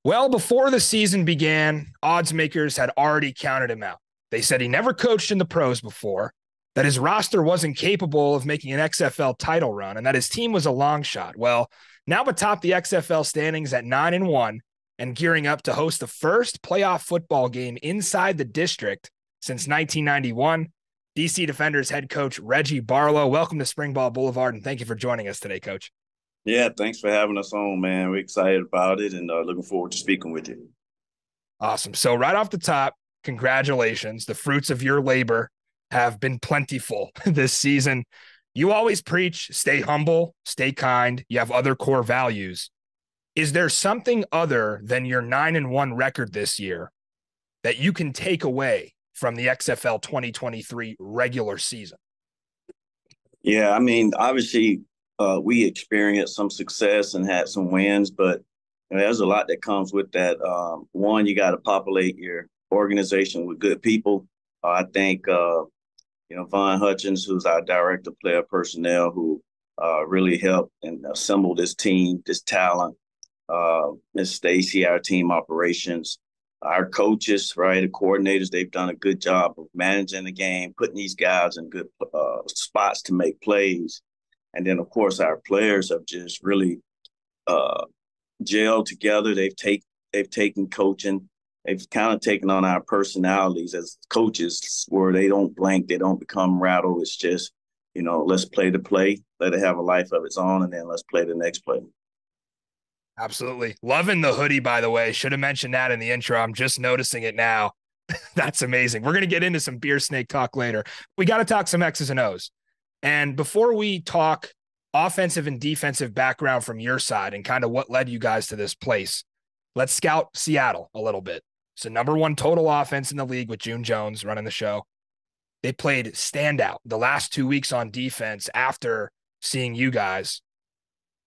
Well, before the season began, odds makers had already counted him out. They said he never coached in the pros before, that his roster wasn't capable of making an XFL title run, and that his team was a long shot. Well, now atop the XFL standings at 9-1 and gearing up to host the first playoff football game inside the district since 1991, DC Defenders head coach Reggie Barlow. Welcome to Springball Boulevard, and thank you for joining us today, Coach. Yeah, thanks for having us on, man. We're excited about it and looking forward to speaking with you. Awesome. So right off the top, congratulations. The fruits of your labor have been plentiful this season. You always preach, stay humble, stay kind. You have other core values. Is there something other than your 9-1 record this year that you can take away from the XFL 2023 regular season? Yeah, I mean, obviously, we experienced some success and had some wins, but there's a lot that comes with that. One, you got to populate your organization with good people. I think, Von Hutchins, who's our director of player personnel, who really helped and assembled this team, this talent. Ms. Stacy, our team operations, our coaches, right, the coordinators, they've done a good job of managing the game, putting these guys in good spots to make plays. And then, of course, our players have just really gelled together. They've taken coaching. They've kind of taken on our personalities as coaches, where they don't blank, they don't become rattled. It's just, let's play the play, let it have a life of its own, and then let's play the next play. Absolutely. Loving the hoodie, by the way. Should have mentioned that in the intro. I'm just noticing it now. That's amazing. We're going to get into some beer snake talk later. We got to talk some X's and O's. And before we talk offensive and defensive background from your side and kind of what led you guys to this place, let's scout Seattle a little bit. So #1 total offense in the league with June Jones running the show. They played standout the last 2 weeks on defense after seeing you guys.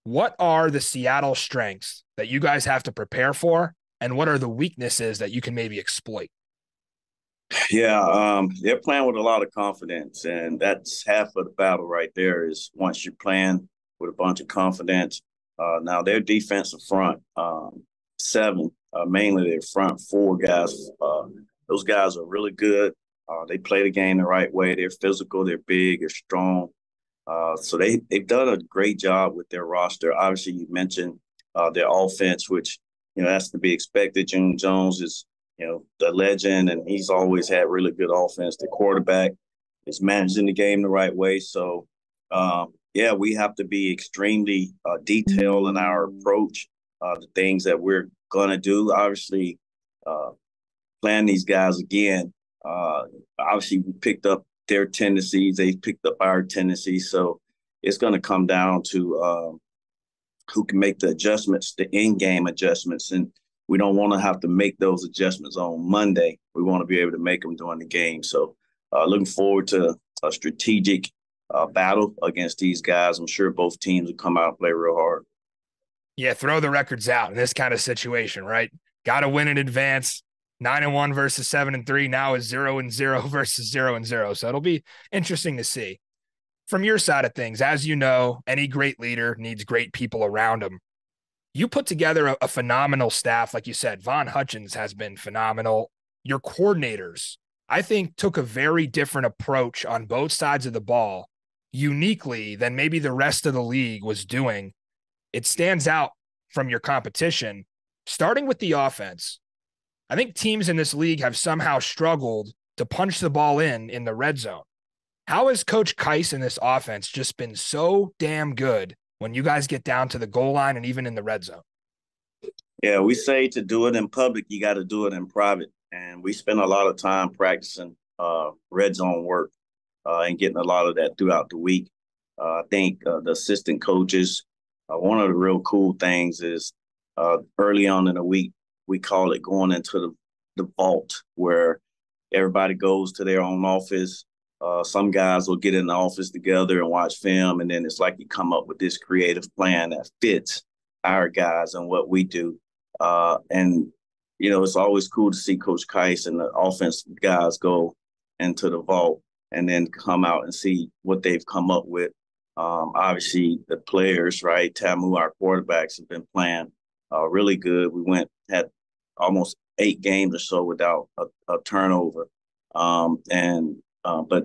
What are the Seattle strengths that you guys have to prepare for? And what are the weaknesses that you can maybe exploit? Yeah, they're playing with a lot of confidence, and that's half of the battle right there. Is once you're playing with a bunch of confidence. Now their defensive front seven, mainly their front four guys. Those guys are really good. They play the game the right way. They're physical. They're big. They're strong. So they've done a great job with their roster. Obviously, you mentioned their offense, which that's to be expected. June Jones is the legend, and he's always had really good offense. The quarterback is managing the game the right way. So, we have to be extremely detailed in our approach, the things that we're going to do. Obviously, playing these guys again, obviously we picked up their tendencies. They picked up our tendencies. So it's going to come down to who can make the adjustments, the in-game adjustments. And we don't want to have to make those adjustments on Monday. We want to be able to make them during the game. So looking forward to a strategic battle against these guys. I'm sure both teams will come out and play real hard. Yeah, throw the records out in this kind of situation, right? Got to win in advance. 9-1 versus 7-3. Now is 0-0 versus 0-0. So it'll be interesting to see. From your side of things, as you know, any great leader needs great people around him. You put together a phenomenal staff. Like you said, Von Hutchins has been phenomenal. Your coordinators, I think, took a very different approach on both sides of the ball, uniquely than maybe the rest of the league was doing. It stands out from your competition. Starting with the offense, I think teams in this league have somehow struggled to punch the ball in the red zone. How has Coach Keiss in this offense just been so damn good when you guys get down to the goal line and even in the red zone? Yeah, we say to do it in public, you got to do it in private. And we spend a lot of time practicing red zone work and getting a lot of that throughout the week. I think the assistant coaches, one of the real cool things is early on in the week, we call it going into the vault, where everybody goes to their own office. Some guys will get in the office together and watch film, and then it's like you come up with this creative plan that fits our guys and what we do. It's always cool to see Coach Keiss and the offensive guys go into the vault and then come out and see what they've come up with. Obviously, the players, right? Tamu, our quarterbacks, have been playing really good. We had almost 8 games or so without a turnover. But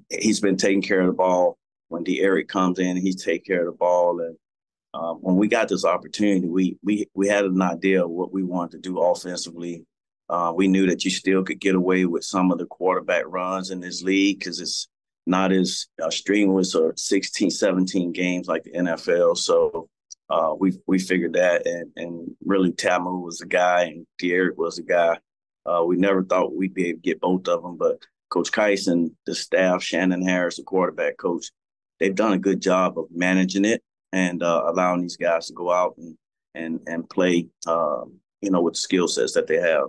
he's been taking care of the ball. When D'Eriq comes in, he's taking care of the ball. And when we got this opportunity, we had an idea of what we wanted to do offensively. We knew that you still could get away with some of the quarterback runs in this league because it's not as strenuous or 16, 17 games like the NFL. So we figured that, and really Tamu was the guy and D'Eriq was the guy. We never thought we'd be able to get both of them, but Coach Keiss and the staff, Shannon Harris, the quarterback coach, they've done a good job of managing it and allowing these guys to go out and play, with the skill sets that they have.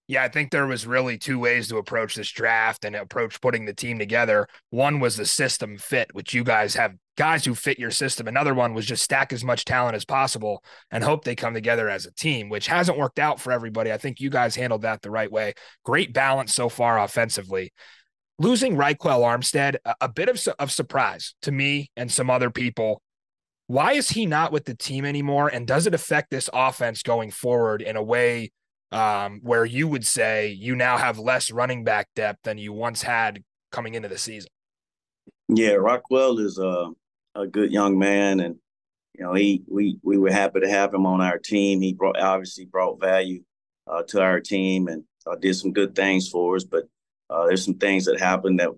Yeah, I think there was really two ways to approach this draft and approach putting the team together. One was the system fit, which you guys have guys who fit your system. Another one was just stack as much talent as possible and hope they come together as a team, which hasn't worked out for everybody. I think you guys handled that the right way. Great balance so far offensively. Losing Raquel Armstead, a bit of surprise to me and some other people. Why is he not with the team anymore? And does it affect this offense going forward in a way where you would say you now have less running back depth than you once had coming into the season? Yeah, Rockwell is a good young man, and we were happy to have him on our team. He obviously brought value to our team and did some good things for us. But there's some things that happened that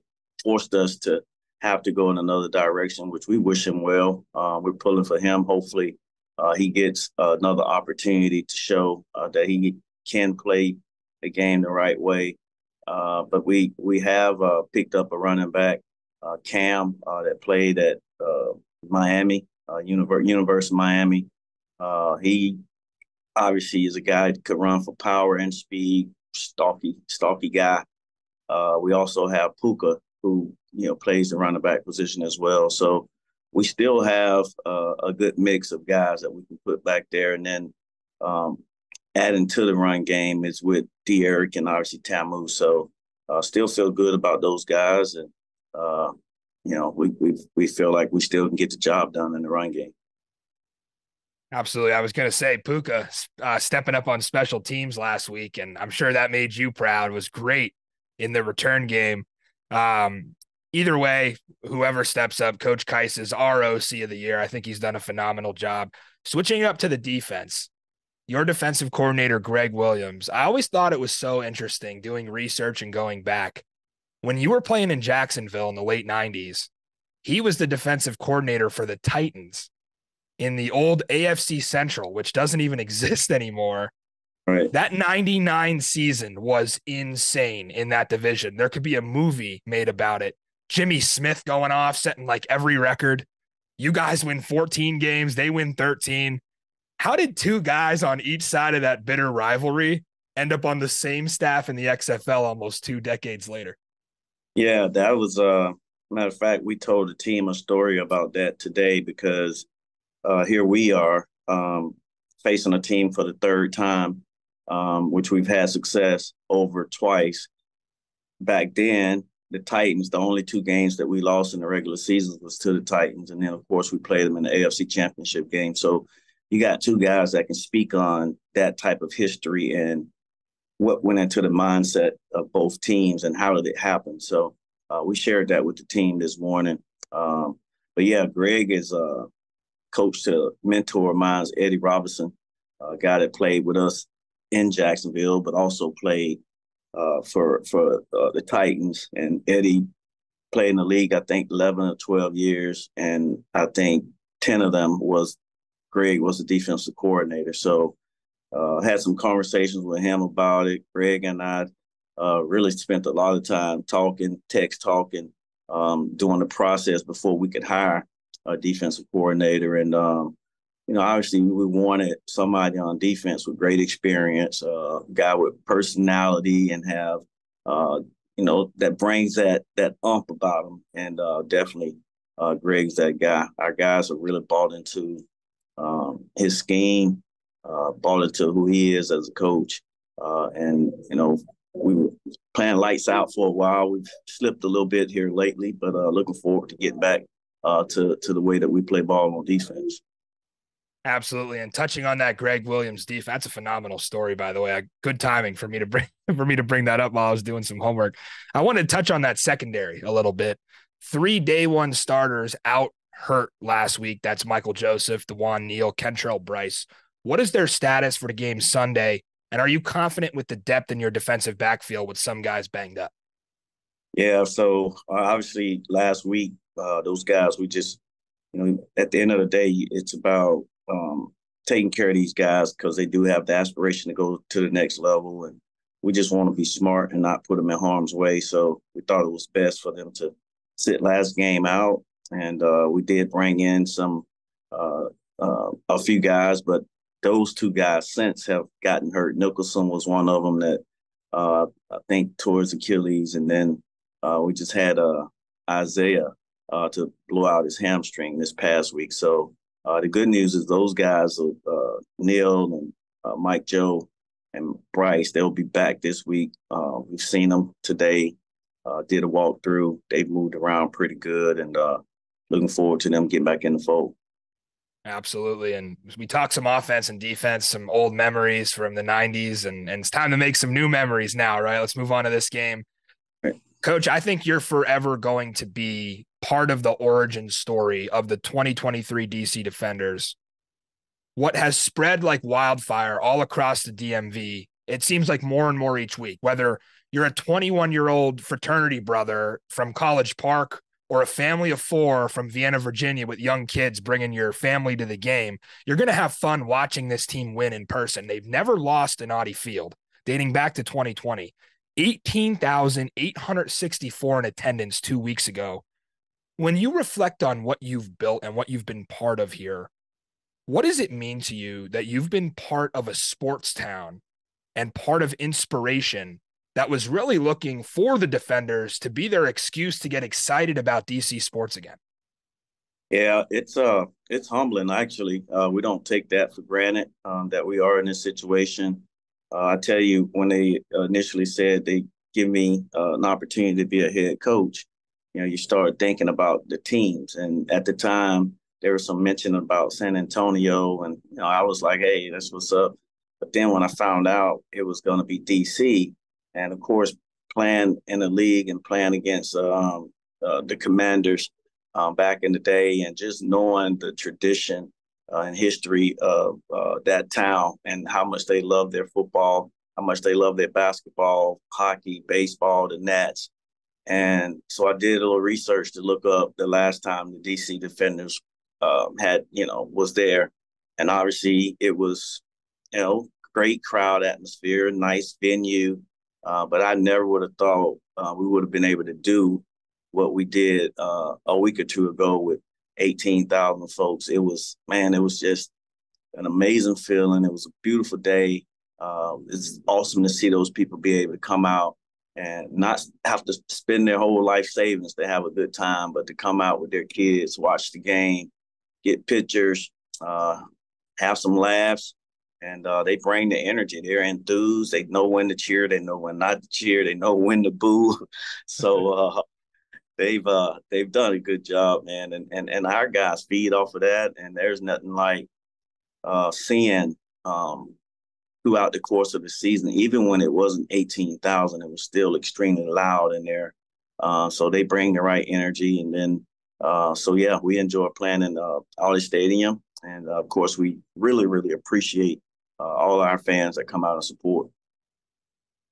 forced us to have to go in another direction, which we wish him well. We're pulling for him. Hopefully, he gets another opportunity to show that he can play the game the right way. But we have picked up a running back, Cam, that played at Miami, University of Miami. He obviously is a guy that could run for power and speed, stalky guy. We also have Puka, who plays the running back position as well. So we still have a good mix of guys that we can put back there. And then adding to the run game is with D'Eriq and obviously Tamu. So still feel good about those guys. And, we feel like we still can get the job done in the run game. Absolutely. I was going to say Puka stepping up on special teams last week, and I'm sure that made you proud. It was great in the return game. Either way, whoever steps up, Coach Keiss is our OC of the year. I think he's done a phenomenal job. Switching up to the defense, your defensive coordinator, Greg Williams, I always thought it was so interesting doing research and going back. When you were playing in Jacksonville in the late 90s, he was the defensive coordinator for the Titans in the old AFC Central, which doesn't even exist anymore. Right. That 99 season was insane in that division. There could be a movie made about it. Jimmy Smith going off, setting like every record. You guys win 14 games, they win 13. How did two guys on each side of that bitter rivalry end up on the same staff in the XFL almost 2 decades later? Yeah, that was matter of fact, we told the team a story about that today because here we are facing a team for the third time, which we've had success over twice. Back then, the Titans, the only 2 games that we lost in the regular season was to the Titans. And then, of course, we played them in the AFC Championship game. So you got 2 guys that can speak on that type of history and what went into the mindset of both teams and how did it happen. So we shared that with the team this morning. But, yeah, Greg is coach to mentor of mine, Eddie Robinson, a guy that played with us in Jacksonville, but also played for the Titans. And Eddie played in the league, I think, 11 or 12 years. And I think 10 of them Greg was the defensive coordinator. So had some conversations with him about it. Greg and I really spent a lot of time text talking, during the process before we could hire a defensive coordinator. And, obviously we wanted somebody on defense with great experience, a guy with personality and have, that brings that ump about him. And definitely Greg's that guy. Our guys are really bought into his scheme, bought into who he is as a coach. We were playing lights out for a while. We've slipped a little bit here lately, but looking forward to getting back to the way that we play ball on defense. Absolutely. And touching on that Greg Williams defense, that's a phenomenal story, by the way. Good timing for me to bring that up while I was doing some homework. I want to touch on that secondary a little bit. 3 day one starters out hurt last week. That's Michael Joseph, DeJuan Neal, Kentrell Bryce. What is their status for the game Sunday? And are you confident with the depth in your defensive backfield with some guys banged up? Yeah, so obviously last week, those guys, we just, at the end of the day, it's about taking care of these guys because they do have the aspiration to go to the next level. And we just want to be smart and not put them in harm's way. So we thought it was best for them to sit last game out. And we did bring in a few guys, but those two guys since have gotten hurt. Nicholson was one of them that I think towards Achilles. And then we just had Isaiah to blow out his hamstring this past week. So the good news is those guys, Neil and Mike Joe and Bryce, they'll be back this week. We've seen them today, did a walkthrough. They've moved around pretty good, and looking forward to them getting back in the fold. Absolutely. And we talked some offense and defense, some old memories from the 90s, and it's time to make some new memories now, right? Let's move on to this game. Right. Coach, I think you're forever going to be part of the origin story of the 2023 DC Defenders. What has spread like wildfire all across the DMV, it seems like more and more each week, whether you're a 21-year-old fraternity brother from College Park or a family of 4 from Vienna, Virginia, with young kids bringing your family to the game, you're going to have fun watching this team win in person. They've never lost in Audi Field, dating back to 2020. 18,864 in attendance 2 weeks ago. When you reflect on what you've built and what you've been part of here, what does it mean to you that you've been part of a sports town and part of inspiration that was really looking for the Defenders to be their excuse to get excited about DC sports again? Yeah, it's humbling actually. We don't take that for granted that we are in this situation. I tell you, when they initially said they give me an opportunity to be a head coach, you start thinking about the teams. And at the time, there was some mention about San Antonio, and I was like, "Hey, that's what's up." But then when I found out it was going to be DC, and of course, playing in the league and playing against the Commanders back in the day, and just knowing the tradition and history of that town and how much they love their football, how much they love their basketball, hockey, baseball, the Nats. And so I did a little research to look up the last time the DC Defenders was there. And obviously it was, great crowd atmosphere, nice venue. But I never would have thought we would have been able to do what we did a week or two ago with 18,000 folks. It was just an amazing feeling. It was a beautiful day. It's awesome to see those people be able to come out and not have to spend their whole life savings to have a good time, but to come out with their kids, watch the game, get pictures, have some laughs, and they bring the energy. They're enthused. They know when to cheer. They know when not to cheer. They know when to boo. So they've done a good job, man. And our guys feed off of that. And there's nothing like seeing throughout the course of the season, even when it wasn't 18,000, it was still extremely loud in there. So they bring the right energy. And then, we enjoy playing in Audi Stadium. And of course, we really, really appreciate all our fans that come out and support.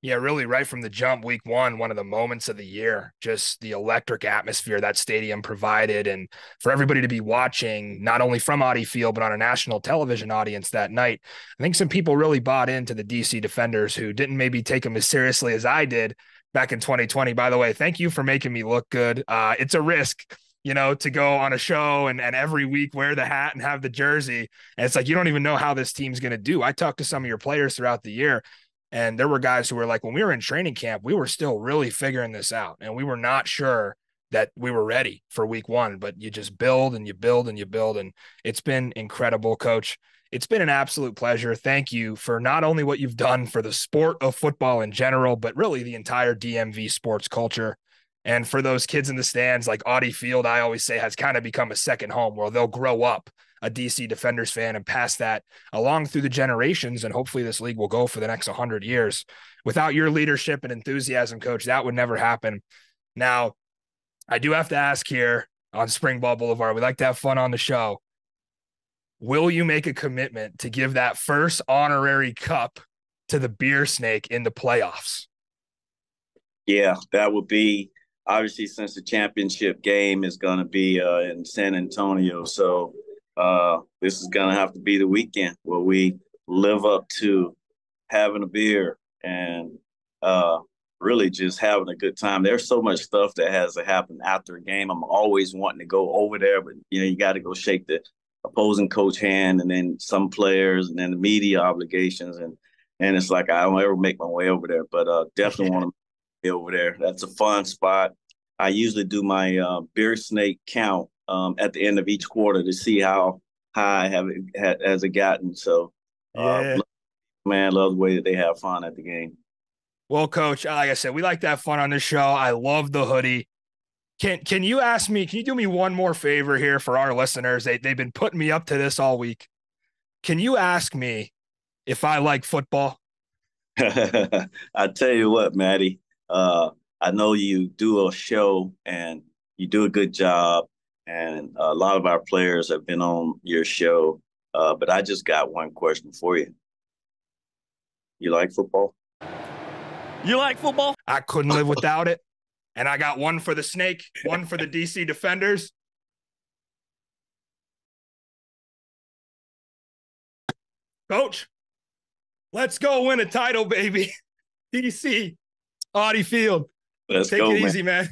Yeah, really, right from the jump, week one of the moments of the year, just the electric atmosphere that stadium provided. And for everybody to be watching, not only from Audi Field, but on a national television audience that night, I think some people really bought into the DC Defenders who didn't maybe take them as seriously as I did back in 2020. By the way, thank you for making me look good. It's a risk, to go on a show and every week wear the hat and have the jersey. And it's like, you don't even know how this team's going to do. I talked to some of your players throughout the year, and there were guys who were like, when we were in training camp, we were still really figuring this out. And we were not sure that we were ready for week one, but you just build and you build and you build. And it's been incredible, Coach. It's been an absolute pleasure. Thank you for not only what you've done for the sport of football in general, but really the entire DMV sports culture. And for those kids in the stands, like Audi Field, I always say has kind of become a second home where they'll grow up a DC Defenders fan and pass that along through the generations. And hopefully this league will go for the next 100 years. Without your leadership and enthusiasm, Coach, that would never happen. Now, I do have to ask here on Springball Boulevard, we like to have fun on the show. Will you make a commitment to give that first honorary cup to the Beer Snake in the playoffs? Yeah, that would be, obviously, since the championship game is going to be in San Antonio. So this is going to have to be the weekend where we live up to having a beer and really just having a good time. There's so much stuff that has to happen after a game. I'm always wanting to go over there, but you got to go shake the opposing coach hand, and then some players, and then the media obligations, and it's like I don't ever make my way over there, but definitely want to be over there. That's a fun spot. I usually do my beer snake count at the end of each quarter to see how high has it gotten. So, Yeah. Man, love the way that they have fun at the game. Well, Coach, like I said, we like to have fun on this show. I love the hoodie. Can you do me one more favor here for our listeners? They've been putting me up to this all week. Can you ask me if I like football? I tell you what, Maddie, I know you do a show and you do a good job, and a lot of our players have been on your show. But I just got one question for you. You like football? You like football? I couldn't live without it. And I got one for the Snake, one for the DC Defenders. Coach, let's go win a title, baby. DC, Audi Field. Let's Take go, it man. easy, man.